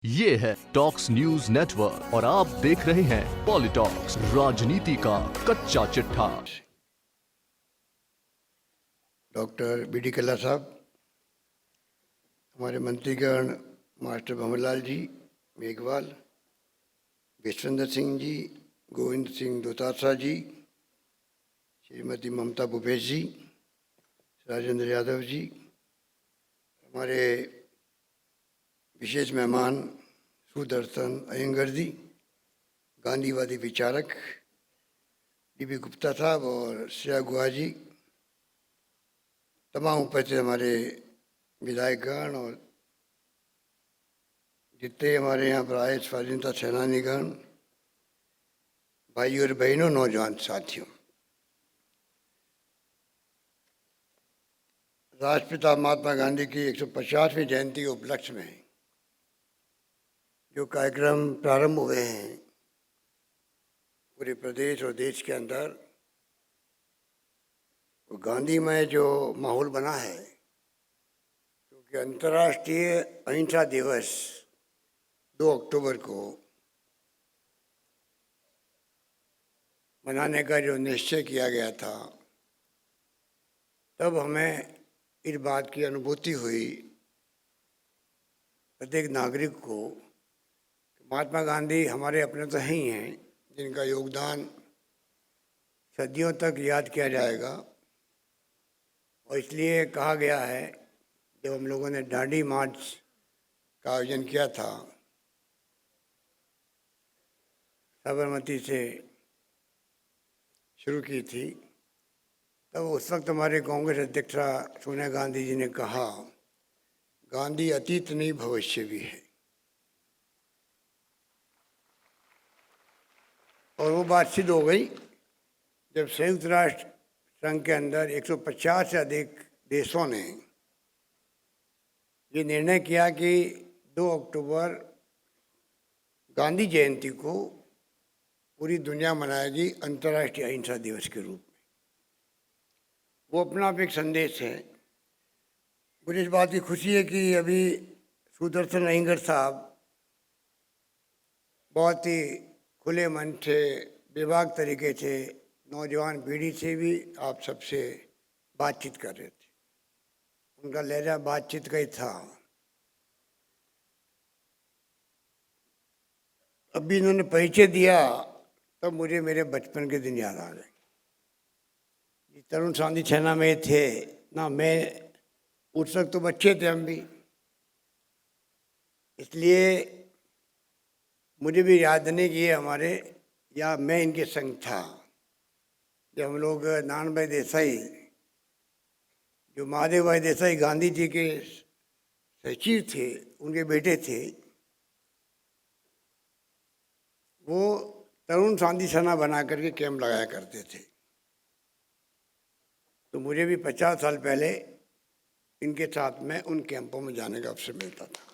ये है talks news network और आप देख रहे हैं पॉलिटॉक्स, राजनीति का कच्चा चिट्ठा। Doctor BD. कल्ला साहब, हमारे मंत्रीगण मास्टर भंवरलाल जी मेघवाल, विश्वेंद्र सिंह जी, गोविंद सिंह दोतासा जी, श्रीमती ममता भूपेश जी, राजेंद्र यादव जी, हमारे विशेष मेहमान सुदर्शन अयंगर जी, गांधीवादी विचारक डी.बी. गुप्ता साहब और श्रेया गुहा जी, तमाम उपस्थित हमारे विधायकगण और जितने हमारे यहाँ पर आए स्वाधीनता सेनानीगण, भाइयों और बहनों, नौजवान साथियों, राष्ट्रपिता महात्मा गांधी की 150वीं जयंती के उपलक्ष्य में जो कार्यक्रम प्रारंभ हुए हैं पूरे प्रदेश और देश के अंदर, तो गांधीमय जो माहौल बना है, क्योंकि अंतर्राष्ट्रीय अहिंसा दिवस 2 अक्टूबर को मनाने का जो निश्चय किया गया था, तब हमें इस बात की अनुभूति हुई प्रत्येक नागरिक को, महात्मा गांधी हमारे अपने तो ही हैं जिनका योगदान सदियों तक याद किया जाएगा। और इसलिए कहा गया है, जब हम लोगों ने दांडी मार्च का आयोजन किया था साबरमती से शुरू की थी, तब उस वक्त हमारे कांग्रेस अध्यक्षा सोनिया गांधी जी ने कहा, गांधी अतीत नहीं भविष्य भी है। और वो बात सिद्ध हो गई जब संयुक्त राष्ट्र संघ के अंदर 150 से अधिक देशों ने ये निर्णय किया कि 2 अक्टूबर गांधी जयंती को पूरी दुनिया मनाएगी अंतर्राष्ट्रीय अहिंसा दिवस के रूप में। वो अपना आप एक संदेश है। मुझे इस बात की खुशी है कि अभी सुदर्शन अयंगर साहब बहुत ही खुले मन से, बेबाक तरीके से नौजवान पीढ़ी से भी आप सबसे बातचीत कर रहे थे। उनका लहजा बातचीत का ही था। अभी इन्होंने परिचय दिया तब मुझे मेरे बचपन के दिन याद आ गए। तरुण साथी सेना में थे ना, मैं उस वक्त तो बच्चे थे हम भी, इसलिए मुझे भी याद नहीं कि ये हमारे या मैं इनके संग था। जब हम लोग नारायण भाई देसाई, जो महादेव भाई देसाई गांधी जी के सचिव थे, उनके बेटे थे, वो तरुण शांति सेना बना करके कैंप लगाया करते थे। तो मुझे भी 50 साल पहले इनके साथ में उन कैंपों में जाने का अवसर मिलता था।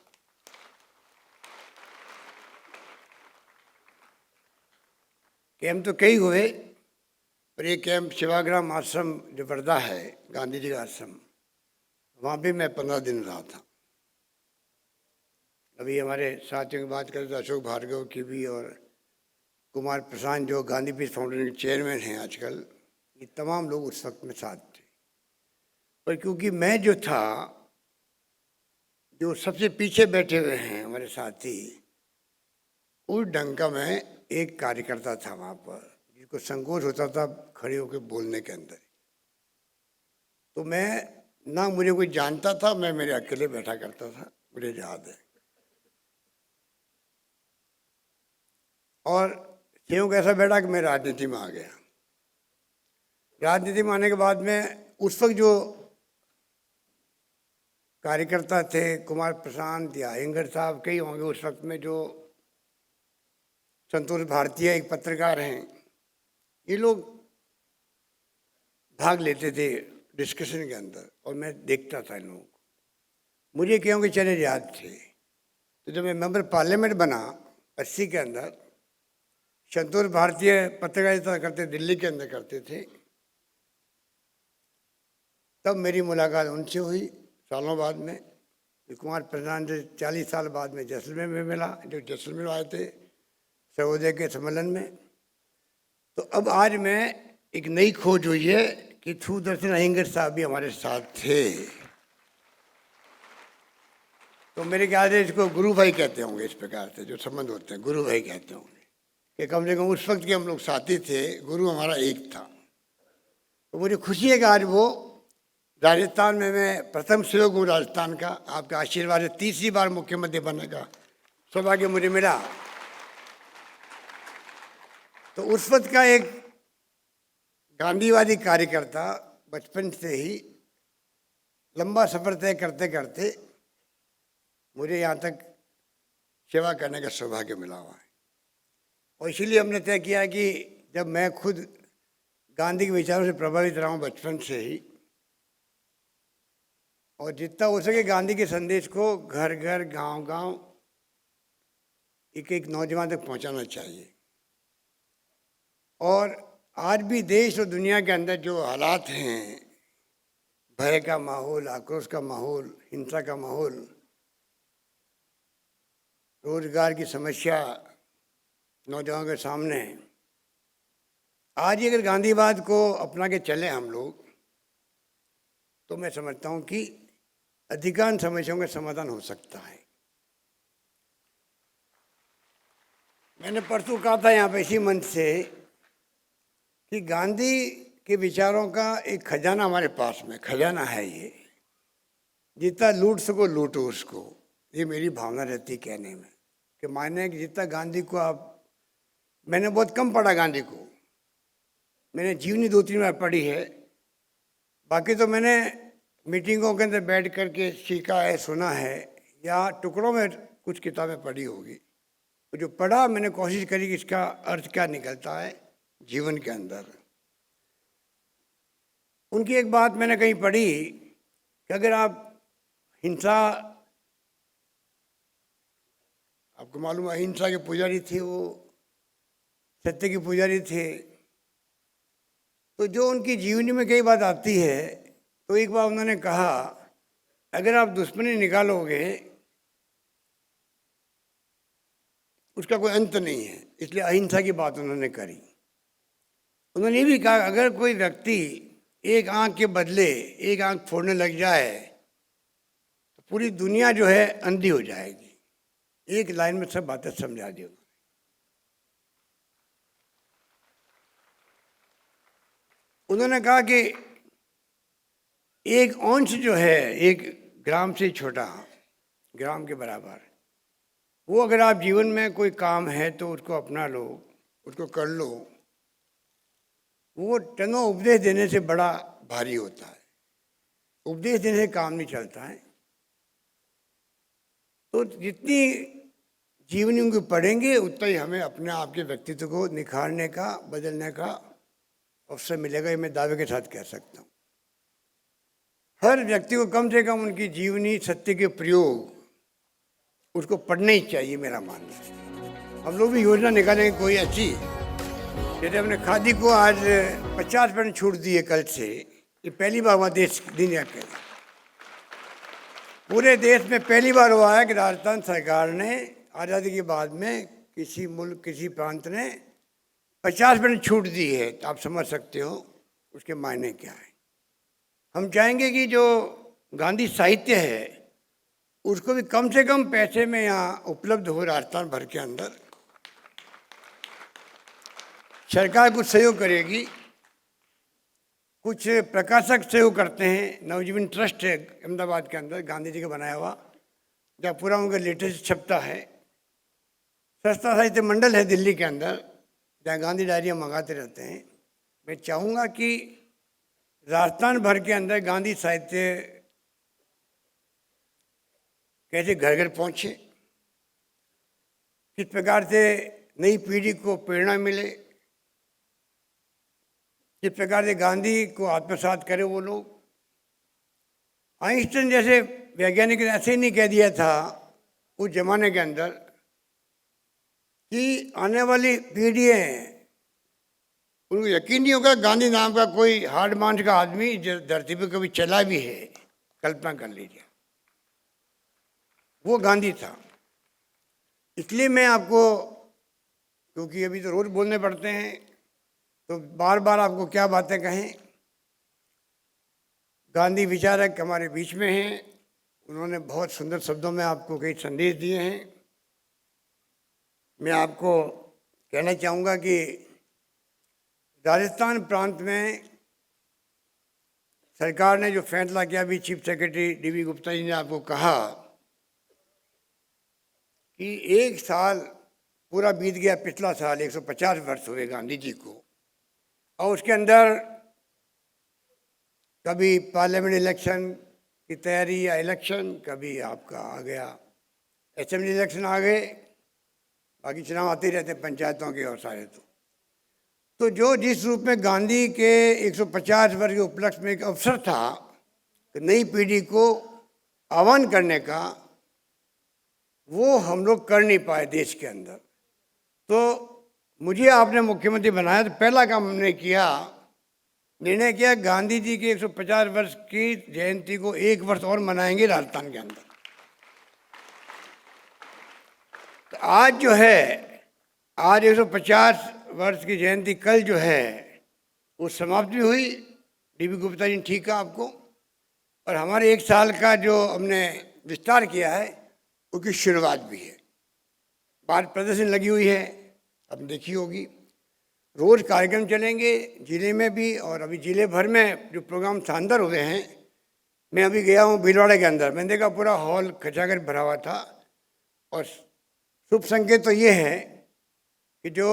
कैंप तो कई हुए, पर ये कैंप सेवाग्राम आश्रम जो वर्धा है, गांधी जी का आश्रम, वहाँ भी मैं 15 दिन रहा था। अभी हमारे साथियों की बात करें तो अशोक भार्गव की भी और कुमार प्रशांत जो गांधी पीस फाउंडेशन के चेयरमैन हैं आजकल, ये तमाम लोग उस वक्त में साथ थे। पर क्योंकि मैं जो था, जो सबसे पीछे बैठे हुए हैं हमारे साथी, उस ढंग का मैं एक कार्यकर्ता था वहाँ पर, जिसको संकोच होता था खड़े होकर बोलने के अंदर। तो मैं ना मुझे कोई जानता था, मैं मेरे अकेले बैठा करता था, मुझे याद है। और क्यों कैसा बैठा कि मैं राजनीति में आ गया। राजनीति में आने के बाद में उस वक्त जो कार्यकर्ता थे, कुमार प्रशांत या अयंगर साहब कई होंगे उस वक्त में, जो संतोष भारतीय एक पत्रकार हैं, ये लोग भाग लेते थे डिस्कशन के अंदर और मैं देखता था इन लोगों को। मुझे क्यों के चले याद थे। तो जब मैं मेंबर पार्लियामेंट बना 80 के अंदर, संतोष भारतीय पत्रकारिता करते, दिल्ली के अंदर करते थे, तब मेरी मुलाकात उनसे हुई सालों बाद में। कुमार प्रधान से 40 साल बाद में जैसलमेर में मिला, जो जैसलमेर आए थे सर्वोदय के सम्मेलन में। तो अब आज मैं एक नई खोज हुई है कि सुदर्शन अयंगर साहब भी हमारे साथ थे, तो मेरे ख्याल से इसको गुरु भाई कहते होंगे, इस प्रकार से जो संबंध होते हैं गुरु भाई कहते होंगे कि कम से कम उस वक्त के हम लोग साथी थे, गुरु हमारा एक था। तो मुझे खुशी है कि आज वो राजस्थान में मैं प्रथम सहयोग हूँ राजस्थान का। आपका आशीर्वाद है, तीसरी बार मुख्यमंत्री बनने का सौभाग्य मुझे मिला। तो उस वक्त का एक गांधीवादी कार्यकर्ता बचपन से ही लंबा सफर तय करते करते मुझे यहाँ तक सेवा करने का सौभाग्य मिला हुआ है। और इसीलिए हमने तय किया कि जब मैं खुद गांधी के विचारों से प्रभावित रहा हूँ बचपन से ही, और जितना हो सके गांधी के संदेश को घर घर गांव गांव एक एक नौजवान तक पहुंचाना चाहिए। और आज भी देश और दुनिया के अंदर जो हालात हैं, भय का माहौल, आक्रोश का माहौल, हिंसा का माहौल, रोजगार की समस्या नौजवानों के सामने, आज ही अगर गांधीवाद को अपना के चले हम लोग, तो मैं समझता हूं कि अधिकांश समस्याओं का समाधान हो सकता है। मैंने परसों कहा था यहाँ पे इसी मंच से कि गांधी के विचारों का एक खजाना हमारे पास में, खजाना है ये, जितना लूट सको लूटो उसको। ये मेरी भावना रहती कहने में कि माने कि जितना गांधी को मैंने बहुत कम पढ़ा गांधी को, मैंने जीवनी 2-3 बार पढ़ी है, बाकी तो मैंने मीटिंगों के अंदर बैठ कर के सीखा है, सुना है, या टुकड़ों में कुछ किताबें पढ़ी होगी। तो जो पढ़ा मैंने कोशिश करी कि इसका अर्थ क्या निकलता है जीवन के अंदर। उनकी एक बात मैंने कहीं पढ़ी कि अगर आप हिंसा, आपको मालूम है अहिंसा के पुजारी थे वो, सत्य के पुजारी थे, तो जो उनकी जीवनी में कई बात आती है, तो एक बार उन्होंने कहा अगर आप दुश्मनी निकालोगे उसका कोई अंत नहीं है, इसलिए अहिंसा की बात उन्होंने करी। उन्होंने ये भी कहा अगर कोई व्यक्ति एक आंख के बदले एक आंख फोड़ने लग जाए तो पूरी दुनिया जो है अंधी हो जाएगी। एक लाइन में सब बातें समझा दी उन्होंने। उन्होंने कहा कि एक अंश जो है एक ग्राम से छोटा, ग्राम के बराबर, वो अगर आप जीवन में कोई काम है तो उसको अपना लो, उसको कर लो, वो टनों उपदेश देने से बड़ा भारी होता है। उपदेश देने से काम नहीं चलता है। तो जितनी जीवनी उनको पढ़ेंगे उतना ही हमें अपने आप के व्यक्तित्व को निखारने का, बदलने का अवसर मिलेगा, ये मैं दावे के साथ कह सकता हूँ। हर व्यक्ति को कम से कम उनकी जीवनी, सत्य के प्रयोग उसको पढ़ना ही चाहिए, मेरा मानना है। हम लोग भी योजना निकालेंगे कोई अच्छी, जैसे हमने खादी को आज 50% छूट दी है कल से। ये पहली बार हुआ देश दुनिया के पूरे देश में पहली बार हुआ है कि राजस्थान सरकार ने आज़ादी के बाद में किसी मुल्क, किसी प्रांत ने 50% छूट दी है। तो आप समझ सकते हो उसके मायने क्या है। हम चाहेंगे कि जो गांधी साहित्य है उसको भी कम से कम पैसे में यहाँ उपलब्ध हो राजस्थान भर के अंदर। सरकार कुछ सहयोग करेगी, कुछ प्रकाशक सहयोग करते हैं। नवजीवन ट्रस्ट है अहमदाबाद के अंदर, गांधी जी का बनाया हुआ, जहाँ पूरा उनका लेटेस्ट छपता है। सस्ता साहित्य मंडल है दिल्ली के अंदर, जहाँ गांधी डायरियाँ मंगाते रहते हैं। मैं चाहूँगा कि राजस्थान भर के अंदर गांधी साहित्य कैसे घर घर पहुँचे, किस प्रकार से नई पीढ़ी को प्रेरणा मिले, किस प्रकार से गांधी को आत्मसात करे वो लोग। आइंस्टाइन जैसे वैज्ञानिक ने ऐसे ही नहीं कह दिया था उस जमाने के अंदर कि आने वाली पीढ़ी है उनको यकीन नहीं होगा गांधी नाम का कोई हार्ड मांस का आदमी जो धरती पे कभी चला भी है। कल्पना कर लीजिए। वो गांधी था। इसलिए मैं आपको, क्योंकि अभी तो रोज़ बोलने पड़ते हैं तो बार बार आपको क्या बातें कहें। गांधी विचारक हमारे बीच में हैं, उन्होंने बहुत सुंदर शब्दों में आपको कई संदेश दिए हैं। मैं आपको कहना चाहूँगा कि राजस्थान प्रांत में सरकार ने जो फैसला किया, अभी chief secretary DV Gupta ji ने आपको कहा कि 1 साल पूरा बीत गया, पिछला साल 150 वर्ष हुए गांधी जी को, और उसके अंदर कभी पार्लियामेंट इलेक्शन की तैयारी या इलेक्शन, कभी आपका आ गया असेंबली इलेक्शन आ गए, बाकी चुनाव आते ही रहते पंचायतों के और सारे। तो जो जिस रूप में गांधी के 150 वर्ष के उपलक्ष्य में एक अवसर था कि नई पीढ़ी को आह्वान करने का, वो हम लोग कर नहीं पाए देश के अंदर। तो मुझे आपने मुख्यमंत्री बनाया तो पहला काम हमने किया, निर्णय किया गांधी जी के 150 वर्ष की जयंती को 1 वर्ष और मनाएंगे राजस्थान के अंदर। तो आज जो है, आज 150 वर्ष की जयंती कल जो है वो समाप्त भी हुई, डीवी गुप्ता जी ने ठीक कहा आपको, और हमारे 1 साल का जो हमने विस्तार किया है उसकी शुरुआत भी है। बाहर प्रदर्शन लगी हुई है, अब देखी होगी, रोज़ कार्यक्रम चलेंगे जिले में भी, और अभी जिले भर में जो प्रोग्राम शानदार हुए हैं। मैं अभी गया हूँ भीलवाड़ा के अंदर, मैंने देखा पूरा हॉल खचाखच भरा हुआ था, और शुभ संकेत तो ये है कि जो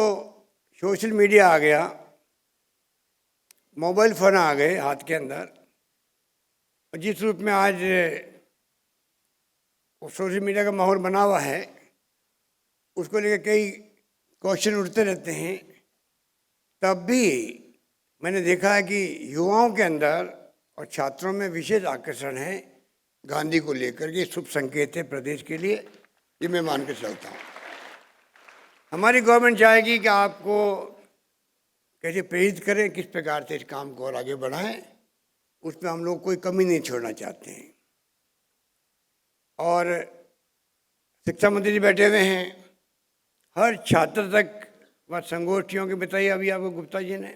सोशल मीडिया आ गया, मोबाइल फ़ोन आ गए हाथ के अंदर, और जिस रूप में आज सोशल मीडिया का माहौल बना हुआ है, उसको लेकर कई क्वेश्चन उठते रहते हैं। तब भी मैंने देखा है कि युवाओं के अंदर और छात्रों में विशेष आकर्षण है गांधी को लेकर के। शुभ संकेत है प्रदेश के लिए, ये मैं मान के चलता हूँ। हमारी गवर्नमेंट चाहेगी कि आपको कैसे प्रेरित करें, किस प्रकार से इस काम को और आगे बढ़ाएं, उसमें हम लोग कोई कमी नहीं छोड़ना चाहते हैं। और शिक्षा मंत्री जी बैठे हुए हैं, हर छात्र तक व संगोष्ठियों के बताइए, अभी आपको गुप्ता जी ने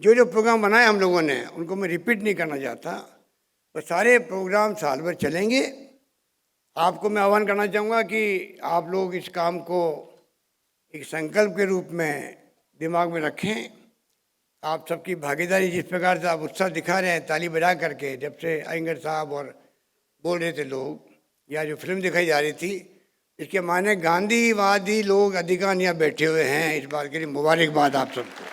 जो जो प्रोग्राम बनाए हम लोगों ने, उनको मैं रिपीट नहीं करना चाहता, तो सारे प्रोग्राम साल भर चलेंगे। आपको मैं आह्वान करना चाहूँगा कि आप लोग इस काम को एक संकल्प के रूप में दिमाग में रखें। आप सबकी भागीदारी, जिस प्रकार से आप उत्साह दिखा रहे हैं ताली बजा करके, जब से अयंगर साहब और बोल रहे थे लोग, या जो फिल्म दिखाई जा रही थी, इसके माने गांधीवादी लोग अधिकांश यहाँ बैठे हुए हैं। इस बार के लिए मुबारकबाद आप सबको।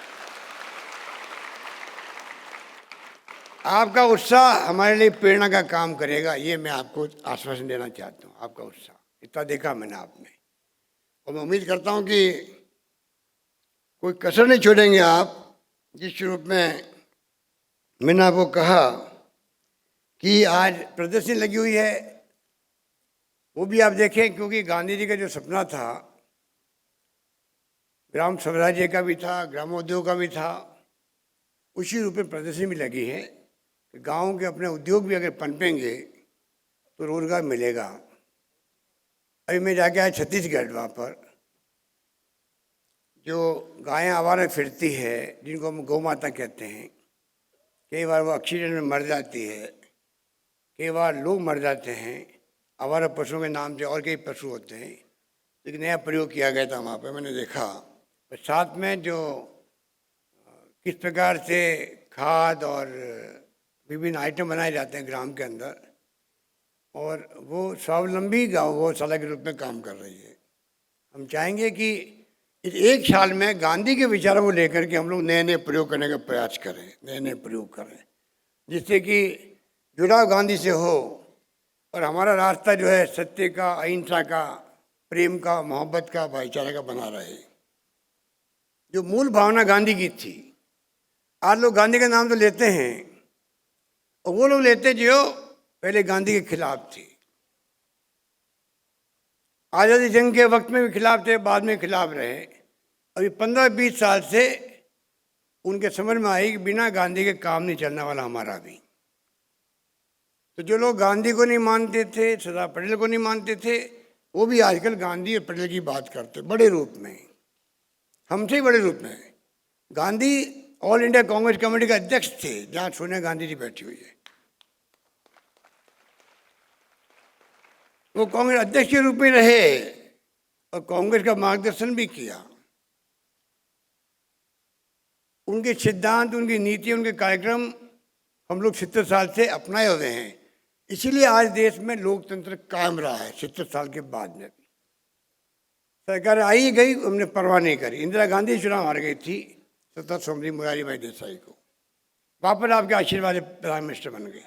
आपका उत्साह हमारे लिए प्रेरणा का काम करेगा, ये मैं आपको आश्वासन देना चाहता हूँ। आपका उत्साह इतना देखा मैंने आप में, और मैं उम्मीद करता हूँ कि कोई कसर नहीं छोड़ेंगे आप। जिस रूप में मैंने आपको कहा कि आज प्रदर्शनी लगी हुई है, वो भी आप देखें, क्योंकि गांधी जी का जो सपना था, ग्राम स्वराज्य का भी था, ग्रामोद्योग का भी था, उसी रूप में प्रदर्शनी भी लगी है कि गाँव के अपने उद्योग भी अगर पनपेंगे तो रोजगार मिलेगा। अभी मैं जाके आया छत्तीसगढ़, वहाँ पर जो गायें आवारा फिरती है, जिनको हम गौ माता कहते हैं, कई बार वो एक्सीडेंट में मर जाती है, कई बार लोग मर जाते हैं आवारा पशुओं के नाम से, और कई पशु होते हैं। एक नया प्रयोग किया गया था वहाँ पर, मैंने देखा। और साथ में जो किस प्रकार से खाद और विभिन्न आइटम बनाए जाते हैं ग्राम के अंदर, और वो स्वावलंबी गौशाला के रूप में काम कर रही है। हम चाहेंगे कि इस 1 साल में गांधी के विचारों को लेकर के हम लोग नए नए प्रयोग करने का प्रयास करें, नए नए प्रयोग करें, जिससे कि जुड़ाव गांधी से हो, और हमारा रास्ता जो है सत्य का, अहिंसा का, प्रेम का, मोहब्बत का, भाईचारे का बना रहे। जो मूल भावना गांधी की थी, आज लोग गांधी का नाम तो लेते हैं, और वो लोग लेते जो पहले गांधी के खिलाफ थे। आज़ादी जंग के वक्त में भी खिलाफ थे, बाद में खिलाफ रहे। अभी 15-20 साल से उनके समझ में आई कि बिना गांधी के काम नहीं चलने वाला हमारा भी। तो जो लोग गांधी को नहीं मानते थे, सरदार पटेल को नहीं मानते थे, वो भी आजकल गांधी और पटेल की बात करते बड़े रूप में, हमसे ही बड़े रूप में। Gandhi all India Congress committee के अध्यक्ष थे, जहां सोनिया गांधी जी बैठी हुई है। वो कांग्रेस अध्यक्ष के रूप में रहे और कांग्रेस का मार्गदर्शन भी किया। उनके सिद्धांत, उनकी नीति, उनके कार्यक्रम हम लोग 70 साल से अपनाए हुए हैं। इसीलिए आज देश में लोकतंत्र कायम रहा है 70 साल के बाद में भी। सरकार आई गई, हमने परवाह नहीं करी। इंदिरा गांधी चुनाव हार गई थी, सत्ता सौंपी मोरारजी भाई देसाई को, वापस आपके आशीर्वाद प्राइम मिनिस्टर बन गए।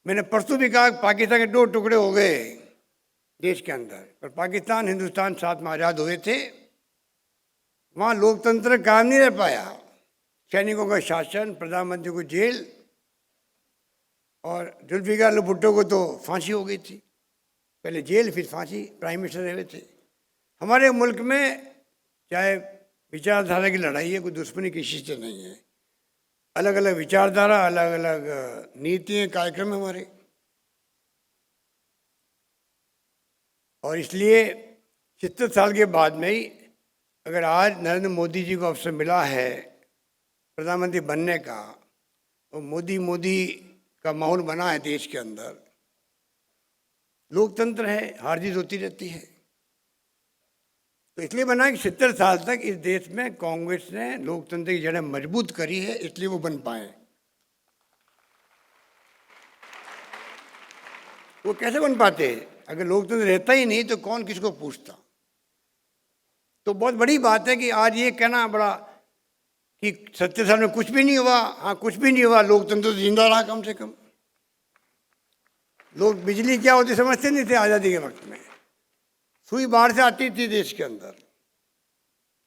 मैंने परसों भी कहा पाकिस्तान के 2 टुकड़े हो गए देश के अंदर, पर पाकिस्तान हिंदुस्तान साथ में आज़ाद हुए थे, वहाँ लोकतंत्र कायम नहीं रह पाया। सैनिकों का शासन, प्रधानमंत्री को जेल, और जुल्फिकार भुट्टो को तो फांसी हो गई थी। पहले जेल फिर फांसी, प्राइम मिनिस्टर रहे थे। हमारे मुल्क में चाहे विचारधारा की लड़ाई है, कोई दुश्मनी किसी से नहीं है। अलग अलग विचारधारा, अलग अलग नीतियाँ, कार्यक्रम है हमारे। और इसलिए 70 साल के बाद में ही अगर आज नरेंद्र मोदी जी को अवसर मिला है प्रधानमंत्री बनने का, तो मोदी का माहौल बना है देश के अंदर। लोकतंत्र है, हार जीत होती रहती है, तो इसलिए बना कि 70 साल तक इस देश में कांग्रेस ने लोकतंत्र की जड़ें मजबूत करी है, इसलिए वो बन पाए। वो कैसे बन पाते? अगर लोकतंत्र रहता ही नहीं तो कौन किसको पूछता। तो बहुत बड़ी बात है कि आज ये कहना बड़ा कि 70 साल में कुछ भी नहीं हुआ। हाँ, कुछ भी नहीं हुआ, लोकतंत्र तो जिंदा रहा कम से कम। लोग बिजली क्या होती समझते नहीं थे आज़ादी के वक्त में। सुई बाहर से आती थी देश के अंदर,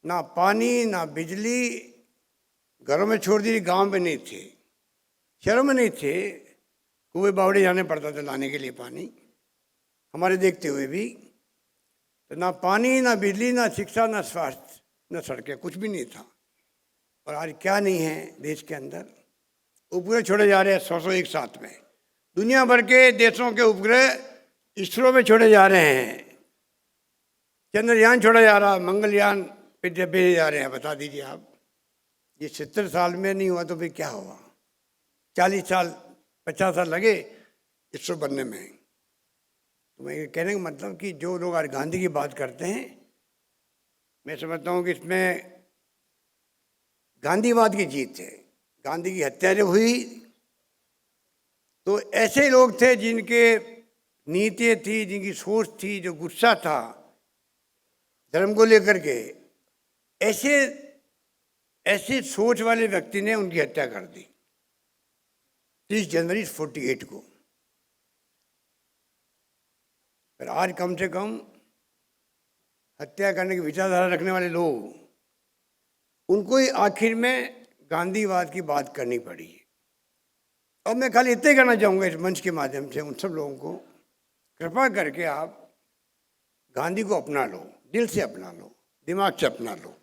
ना पानी ना बिजली, घरों में छोड़ दी, गांव में नहीं थे, शहरों में नहीं थे, कुएं बावड़े जाने पड़ता था लाने के लिए पानी। हमारे देखते हुए भी तो ना पानी ना बिजली ना शिक्षा ना स्वास्थ्य ना सड़कें, कुछ भी नहीं था। और आज क्या नहीं है देश के अंदर। उपग्रह छोड़े जा रहे हैं 100 एक साथ में, दुनिया भर के देशों के उपग्रह इसरो में छोड़े जा रहे हैं। चंद्रयान छोड़ा जा रहा, मंगलयान पे भेजे जा रहे हैं। बता दीजिए आप, ये 70 साल में नहीं हुआ तो फिर क्या हुआ? 40 साल 50 साल लगे इसरो बनने में। तो मैं कहने का मतलब कि जो लोग आज गांधी की बात करते हैं, मैं समझता हूँ कि इसमें गांधीवाद की जीत है। गांधी की हत्या जब हुई तो ऐसे लोग थे जिनके नीतियाँ थी, जिनकी सोच थी, जो गुस्सा था धर्म को लेकर के, ऐसे सोच वाले व्यक्ति ने उनकी हत्या कर दी 30 जनवरी 48 को। पर आज कम से कम हत्या करने की विचारधारा रखने वाले लोग, उनको ही आखिर में गांधीवाद की बात करनी पड़ी। और मैं खाली इतना ही करना चाहूँगा इस मंच के माध्यम से उन सब लोगों को, कृपा करके आप गांधी को अपना लो, दिल से अपना लो, दिमाग से अपना लो।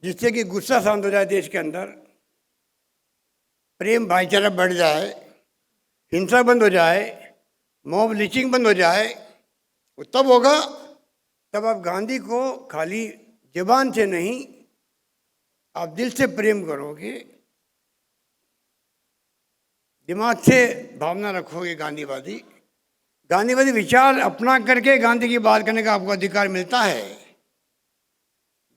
जिससे कि गुस्सा शांत हो जाए देश के अंदर, प्रेम भाईचारा बढ़ जाए, हिंसा बंद हो जाए, मॉब लिंचिंग बंद हो जाए। वो तब होगा तब आप गांधी को खाली जुबान से नहीं, आप दिल से प्रेम करोगे, दिमाग से भावना रखोगे। गांधीवादी विचार अपना करके गांधी की बात करने का आपको अधिकार मिलता है।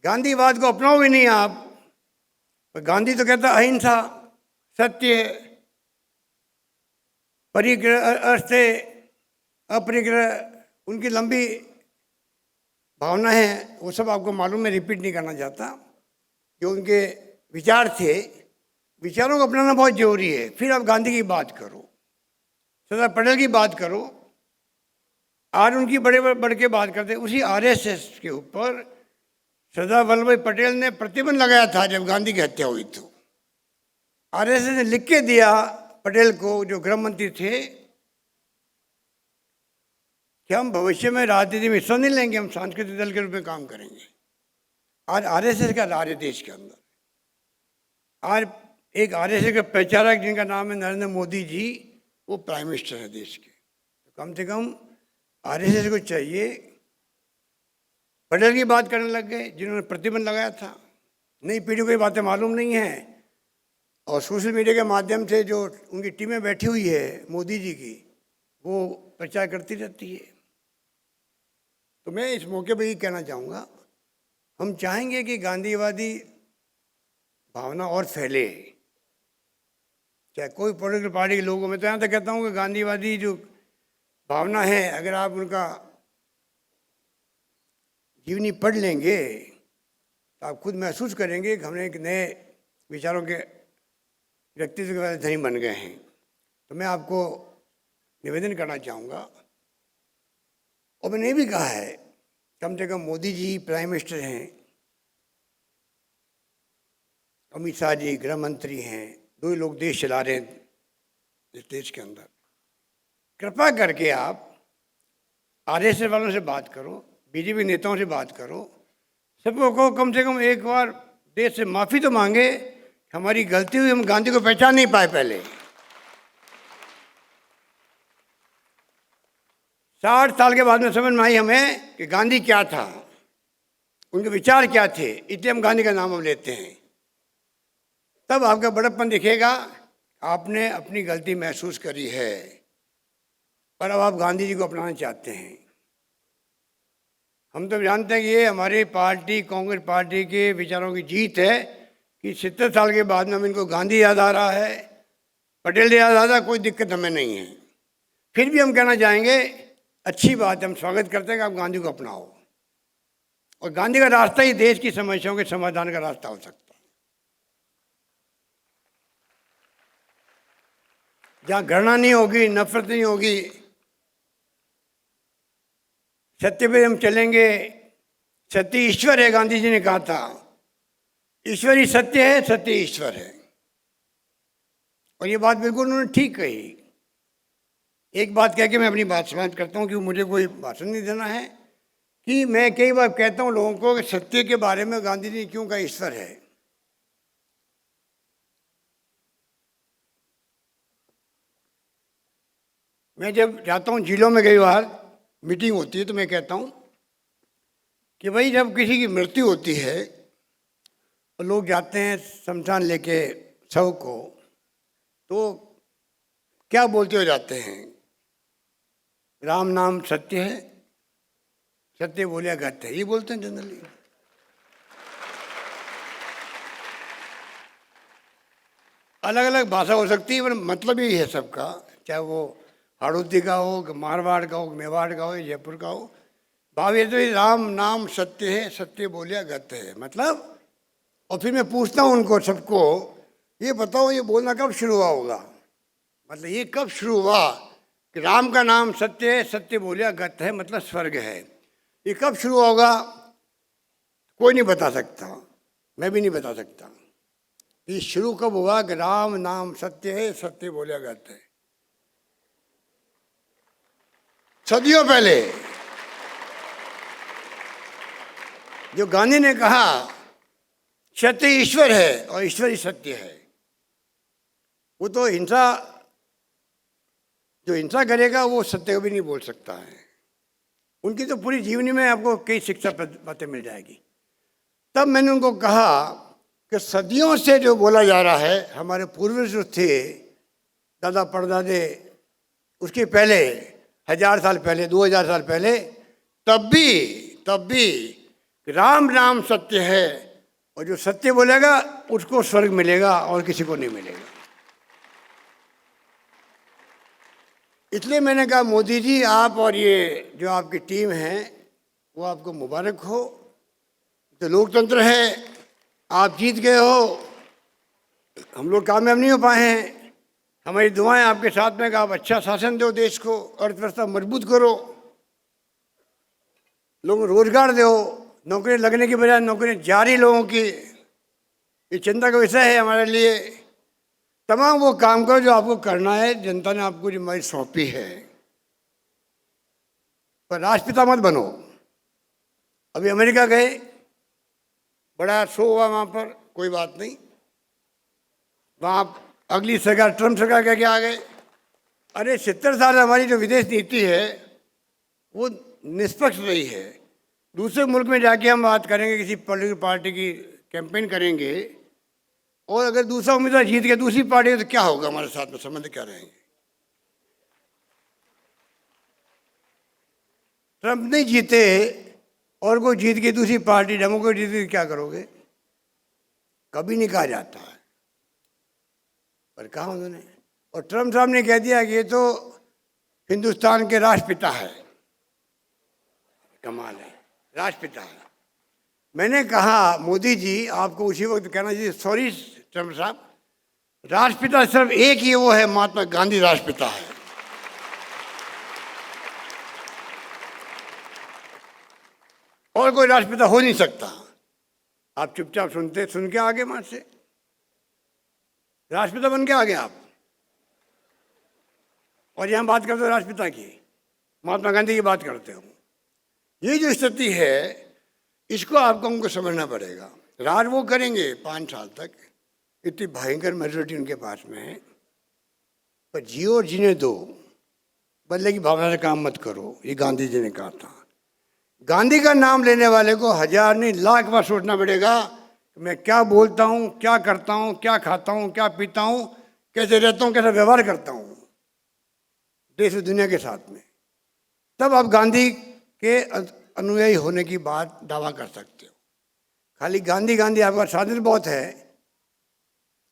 गांधीवाद को अपनाओगे नहीं आप, पर गांधी तो कहता अहिंसा, सत्य, परिग्रह, अर्थ, अपरिग्रह, उनकी लंबी भावना है, वो सब आपको मालूम है, रिपीट नहीं करना चाहता। जो उनके विचार थे, विचारों को अपनाना बहुत जरूरी है। फिर आप गांधी की बात करो, सरदार पटेल की बात करो। आज उनकी बड़े बढ़ के बात करते। उसी आरएसएस के ऊपर सरदार वल्लभ भाई पटेल ने प्रतिबंध लगाया था जब गांधी की हत्या हुई। तो आरएसएस ने लिख के दिया पटेल को, जो गृह मंत्री थे, कि हम भविष्य में राजनीति में हिस्सा नहीं लेंगे, हम सांस्कृतिक दल के रूप में काम करेंगे। आज आरएसएस का राज है देश के अंदर। आज एक आरएसएस के प्रचारक जिनका नाम है नरेंद्र मोदी जी, वो प्राइम मिनिस्टर है देश के। तो कम से कम आरएसएस को चाहिए, पटेल की बात करने लग गए जिन्होंने प्रतिबंध लगाया था। नई पीढ़ी को ये बातें मालूम नहीं है और सोशल मीडिया के माध्यम से जो उनकी टीमें बैठी हुई है मोदी जी की, वो प्रचार करती रहती है। तो मैं इस मौके पर ये कहना चाहूँगा, हम चाहेंगे कि गांधीवादी भावना और फैले, चाहे कोई पॉलिटिकल पार्टी के लोगों में। तो यहाँ तक कहता हूँ कि गांधीवादी जो भावना है, अगर आप उनका जीवनी पढ़ लेंगे तो आप खुद महसूस करेंगे कि हमने एक नए विचारों के व्यक्तित्व के वाले धनी बन गए हैं। तो मैं आपको निवेदन करना चाहूँगा, और मैंने ये भी कहा है, कम से कम मोदी जी प्राइम मिनिस्टर हैं, अमित शाह जी गृह मंत्री हैं, दो ही लोग देश चला रहे हैं इस देश के अंदर। कृपा करके आप आरएसएस वालों से बात करो, बीजेपी नेताओं से बात करो, सबको कहो कम से कम एक बार देश से माफ़ी तो मांगे, हमारी गलती हुई, हम गांधी को पहचान नहीं पाए पहले। 60 साल के बाद में समझ में आई हमें कि गांधी क्या था, उनके विचार क्या थे, इसलिए हम गांधी का नाम अब लेते हैं। तब आपका बड़प्पन दिखेगा, आपने अपनी गलती महसूस करी है, पर अब आप गांधी जी को अपनाना चाहते हैं। हम तो जानते हैं कि ये हमारी पार्टी, कांग्रेस पार्टी के विचारों की जीत है कि 70 साल के बाद में हम इनको गांधी याद आ रहा है, पटेल याद आ रहा है, कोई दिक्कत हमें नहीं है। फिर भी हम कहना चाहेंगे, अच्छी बात है, हम स्वागत करते हैं कि आप गांधी को अपनाओ, और गांधी का रास्ता ही देश की समस्याओं के समाधान का रास्ता हो सकता है। जहाँ घृणा नहीं होगी, नफरत नहीं होगी, सत्य पे हम चलेंगे। सत्य ईश्वर है, गांधी जी ने कहा था, ईश्वर ही सत्य है, सत्य ईश्वर है। और ये बात बिल्कुल उन्होंने ठीक कही। एक बात कह के मैं अपनी बात समाप्त करता हूँ कि मुझे कोई भाषण नहीं देना है, कि मैं कई बार कहता हूँ लोगों को कि सत्य के बारे में गांधी जी ने क्यों कहा ईश्वर है। मैं जब जाता हूँ जिलों में, कई बार मीटिंग होती है, तो मैं कहता हूँ कि भाई जब किसी की मृत्यु होती है और लोग जाते हैं शमशान लेके शव को, तो क्या बोलते हुए जाते हैं? राम नाम सत्य है, सत्य बोलिया गत है, ये बोलते हैं जनरली। अलग अलग भाषा हो सकती है, पर मतलब यही है सबका, चाहे वो हाड़ौती का हो, मारवाड़ का हो, मेवाड़ का हो, जयपुर का हो। भाव ये तो राम नाम सत्य है, सत्य बोलिया गत है, मतलब। और फिर मैं पूछता हूँ उनको सबको, ये बताओ ये बोलना कब शुरू हुआ होगा? मतलब ये कब शुरू हुआ कि राम का नाम सत्य है, सत्य बोलिया गत है, मतलब स्वर्ग है। ये कब शुरू होगा? कोई नहीं बता सकता, मैं भी नहीं बता सकता। ये शुरू कब हुआ कि राम नाम सत्य है, सत्य बोलिया गत है? सदियों पहले जो गांधी ने कहा सत्य ईश्वर है और ईश्वर ही सत्य है, वो तो हिंसा, जो हिंसा करेगा वो सत्य को भी नहीं बोल सकता है। उनकी तो पूरी जीवनी में आपको कई शिक्षा बातें मिल जाएगी। तब मैंने उनको कहा कि सदियों से जो बोला जा रहा है, हमारे पूर्वज जो थे, दादा परदादे, उसके पहले 1000 साल पहले, 2000 साल पहले, तब भी राम नाम सत्य है, और जो सत्य बोलेगा उसको स्वर्ग मिलेगा और किसी को नहीं मिलेगा। इसलिए मैंने कहा मोदी जी, आप और ये जो आपकी टीम है वो आपको मुबारक हो। तो लोकतंत्र है, आप जीत गए हो, हम लोग कामयाब नहीं हो पाए हैं। हमारी दुआएं आपके साथ में कि आप अच्छा शासन दो देश को, अर्थव्यवस्था मजबूत करो, लोगों को रोजगार दो, नौकरी लगने की बजाय नौकरी जारी लोगों की। ये चिंता का विषय है हमारे लिए। तमाम वो काम करो जो आपको करना है, जनता ने आपको जिम्मेदारी सौंपी है, पर राष्ट्रपिता मत बनो। अभी अमेरिका गए, बड़ा शो हुआ वहाँ पर, कोई बात नहीं, वहाँ अगली सरकार ट्रम्प सरकार कह के आ गए। अरे 70 साल हमारी जो विदेश नीति है वो निष्पक्ष रही है। दूसरे मुल्क में जाके हम बात करेंगे, किसी पॉलिटिकल पार्टी की कैंपेन करेंगे, और अगर दूसरा उम्मीदवार जीत गया दूसरी पार्टी, तो क्या होगा, हमारे साथ में संबंध क्या रहेंगे। ट्रम्प नहीं जीते और कोई जीत के दूसरी पार्टी डेमोक्रेट जीत के, क्या करोगे? कभी नहीं कहा जाता है, पर कहा उन्होंने। और ट्रम्प साहब ने कह दिया कि ये तो हिंदुस्तान के राष्ट्रपिता है। कमाल है, राष्ट्रपिता है। मैंने कहा मोदी जी आपको उसी वक्त कहना चाहिए, सॉरी ट्रम्प साहब, राष्ट्रपिता सिर्फ एक ही वो है, महात्मा गांधी राष्ट्रपिता है। और कोई राष्ट्रपिता हो नहीं सकता। आप चुपचाप सुन के आगे वहां से राष्ट्रपिता बन के आ गए आप, और यहां बात करते हो राष्ट्रपिता की, महात्मा गांधी की बात करते हो। ये जो स्थिति है इसको आपको हमको समझना पड़ेगा। राज वो करेंगे 5 साल तक, इतनी भयंकर मेजोरिटी उनके पास में है, पर जियो और जीने दो, बदले की भावना से काम मत करो, ये गांधी जी ने कहा था। गांधी का नाम लेने वाले को 1000 नहीं लाख बार सोचना पड़ेगा कि मैं क्या बोलता हूँ, क्या करता हूँ, क्या खाता हूँ, क्या पीता हूँ, कैसे रहता हूँ, कैसा व्यवहार करता हूँ देश और दुनिया के साथ में। तब आप गांधी के अनुयायी होने की बात दावा कर सकते हो। खाली गांधी गांधी आपका साधन बहुत है,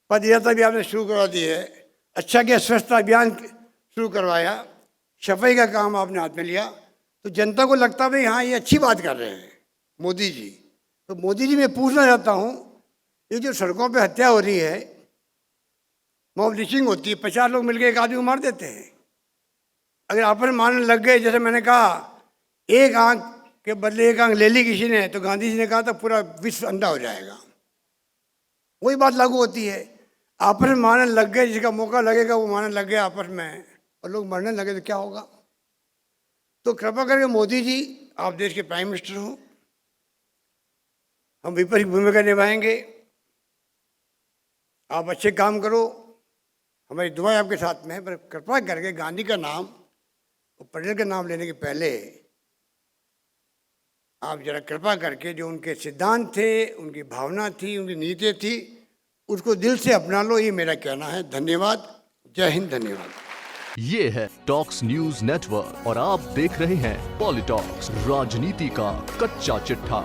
पदयात्रा भी आपने शुरू करवा दी है, अच्छा किया स्वच्छता अभियान शुरू करवाया, सफाई का काम आपने हाथ में लिया, तो जनता को लगता भाई हाँ ये अच्छी बात कर रहे हैं मोदी जी। तो मोदी जी मैं पूछना चाहता हूँ, ये जो सड़कों पे हत्या हो रही है, मॉब लिंचिंग होती है, 50 लोग मिलकर एक आदमी को मार देते हैं, अगर आपने मारने लग गए, जैसे मैंने कहा एक आंख के बदले एक आंख ले ली किसी ने, तो गांधी जी ने कहा था पूरा विश्व अंधा हो जाएगा। वही बात लागू होती है। आपस में मारने लग गए, जिसका मौका लगेगा वो मारने लग गए आपस में, और लोग मरने लगे तो क्या होगा। तो कृपा करके मोदी जी, आप देश के प्राइम मिनिस्टर हो, हम विपरीत भूमिका निभाएंगे, आप अच्छे काम करो, हमारी दुआएं आपके साथ में है। पर कृपा करके गांधी का नाम और पटेल का नाम लेने के पहले आप जरा कृपा करके जो उनके सिद्धांत थे, उनकी भावना थी, उनकी नीति थी, उसको दिल से अपना लो, ये मेरा कहना है। धन्यवाद, जय हिंद, धन्यवाद। ये है टॉक्स न्यूज नेटवर्क और आप देख रहे हैं पॉलिटॉक्स, राजनीति का कच्चा चिट्ठा।